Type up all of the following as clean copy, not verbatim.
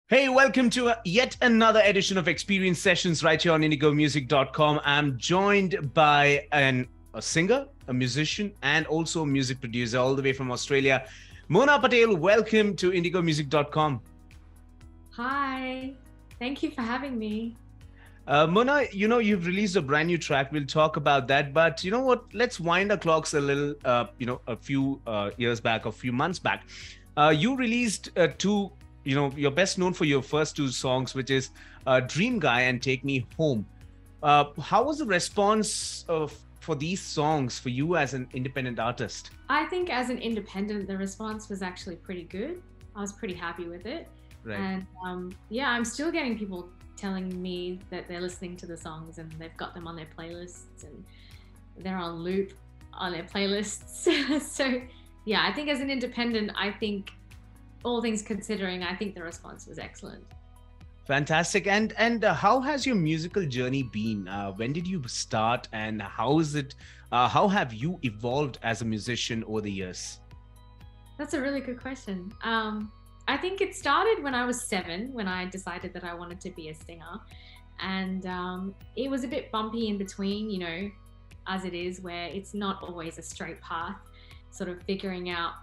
Hey, welcome to yet another edition of Xperience Sessions right here on indigomusic.com. I'm joined by a singer, a musician, and also a music producer all the way from Australia. Mona Patel, welcome to indigomusic.com. Hi, thank you for having me. Mona, you've released a brand new track. We'll talk about that. But you know what? Let's wind our clocks a little, a few years back, a few months back. You released two, you're best known for your first two songs, which is Dream Guy and Take Me Home. How was the response for these songs for you as an independent artist? I think as an independent, the response was actually pretty good. I was pretty happy with it. Right. And yeah, I'm still getting people telling me that they're listening to the songs and they've got them on their playlists and they're on loop on their playlists. So yeah, I think as an independent, I think all things considering, I think the response was excellent. Fantastic. And how has your musical journey been? When did you start, and how is it? How have you evolved as a musician over the years? That's a really good question. I think it started when I was 7, when I decided that I wanted to be a singer. And it was a bit bumpy in between, as it is, where it's not always a straight path, sort of figuring out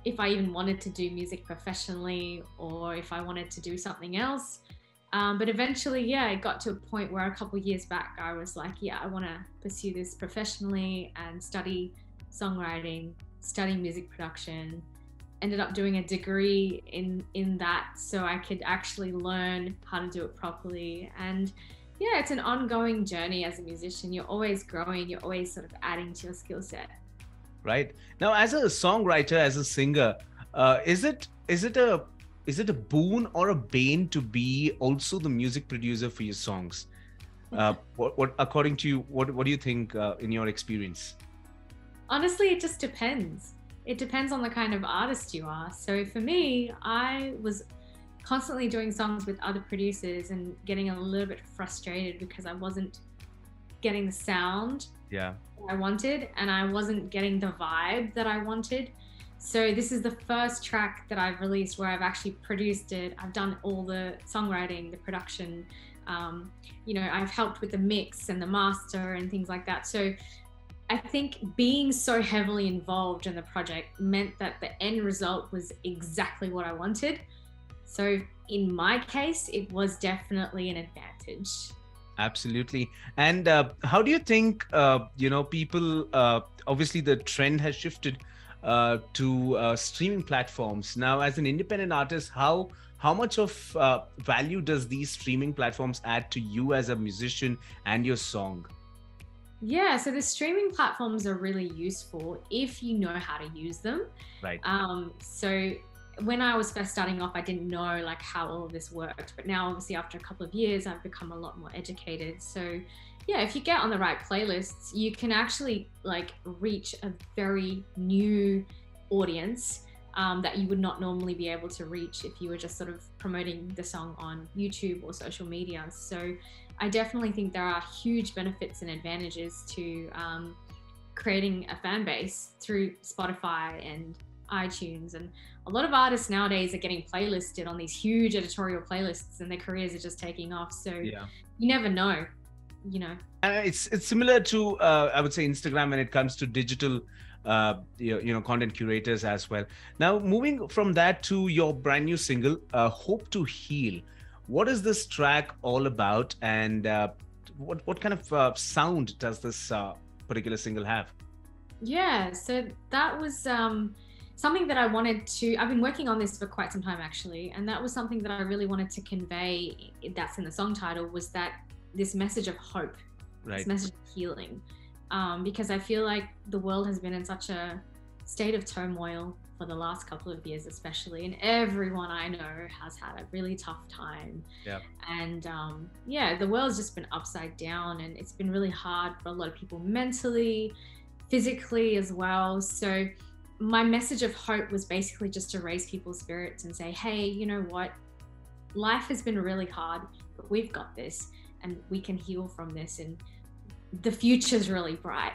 if I even wanted to do music professionally or if I wanted to do something else. But eventually, yeah, it got to a point where a couple of years back, I was like, yeah, I want to pursue this professionally and study songwriting, study music production. Ended up doing a degree in that so I could actually learn how to do it properly. And yeah, it's an ongoing journey as a musician. You're always growing, you're always sort of adding to your skill set. Right. Now, as a songwriter, as a singer, is it a boon or a bane to be also the music producer for your songs? What according to you, what do you think in your experience? Honestly, it just depends. It depends on the kind of artist you are. So for me, I was constantly doing songs with other producers and getting a little bit frustrated because I wasn't getting the sound I wanted and I wasn't getting the vibe that I wanted. So this is the first track that I've released where I've actually produced it. I've done all the songwriting, the production, I've helped with the mix and the master and things like that. So I think being so heavily involved in the project meant that the end result was exactly what I wanted. So in my case, it was definitely an advantage. Absolutely. And how do you think, people, obviously the trend has shifted to streaming platforms. Now, as an independent artist, how much of value does these streaming platforms add to you as a musician and your song? Yeah, so the streaming platforms are really useful if you know how to use them. Right. So when I was first starting off, I didn't know like how all of this worked, but now obviously after a couple of years, I've become a lot more educated. So yeah, if you get on the right playlists, you can actually like reach a very new audience that you would not normally be able to reach if you were just sort of promoting the song on YouTube or social media. So I definitely think there are huge benefits and advantages to creating a fan base through Spotify and iTunes. And a lot of artists nowadays are getting playlisted on these huge editorial playlists and their careers are just taking off. So you never know, It's similar to, I would say, Instagram when it comes to digital content curators as well. Now, moving from that to your brand new single, Hope to Heal. What is this track all about, and what kind of sound does this particular single have? Yeah, so that was something that I wanted to, I've been working on this for quite some time actually, and that was something that I really wanted to convey, that's in the song title, was that this message of hope, right, this message of healing, because I feel like the world has been in such a state of turmoil for the last couple of years especially, and everyone I know has had a really tough time. And the world's just been upside down, and it's been really hard for a lot of people mentally, physically as well. So my message of hope was basically just to raise people's spirits and say, hey, you know what, life has been really hard, but we've got this and we can heal from this, and the future's really bright.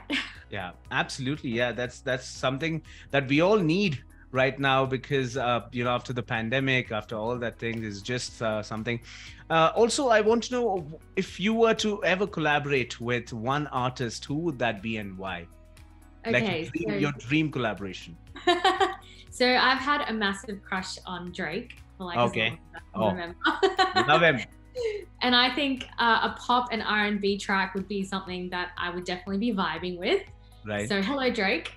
Yeah, absolutely. Yeah, that's something that we all need right now because after the pandemic, after all that thing is just something. Also, I want to know if you were to ever collaborate with one artist, who would that be and why? Like Okay, your dream collaboration. so I've had a massive crush on Drake for like as long Okay. as I can Oh, remember. love him. And I think a pop and R&B track would be something that I would definitely be vibing with. Right. So hello, Drake.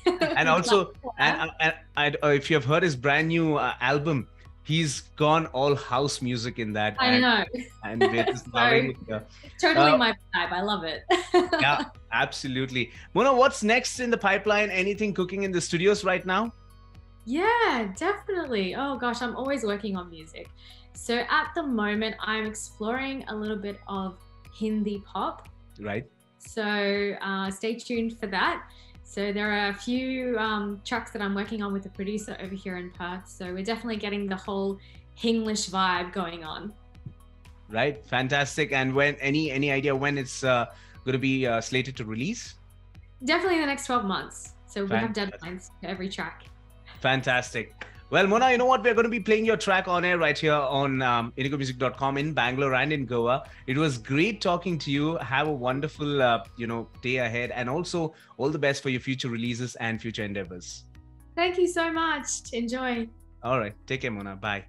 And also, if you have heard his brand new album, he's gone all house music in that. I know. And we're just loving it. Totally my vibe. I love it. Yeah, absolutely. Mona, what's next in the pipeline? Anything cooking in the studios right now? Yeah, definitely. Oh gosh, I'm always working on music. So at the moment, I'm exploring a little bit of Hindi pop. Right. So stay tuned for that. So there are a few tracks that I'm working on with a producer over here in Perth. So we're definitely getting the whole Hinglish vibe going on. Right. Fantastic. And when any idea when it's going to be slated to release? Definitely in the next 12 months. So we have deadlines for every track. Fantastic. Well, Mona, you know what? We're going to be playing your track on air right here on indigomusic.com in Bangalore and in Goa. It was great talking to you. Have a wonderful, day ahead. And also all the best for your future releases and future endeavors. Thank you so much. Enjoy. All right. Take care, Mona. Bye.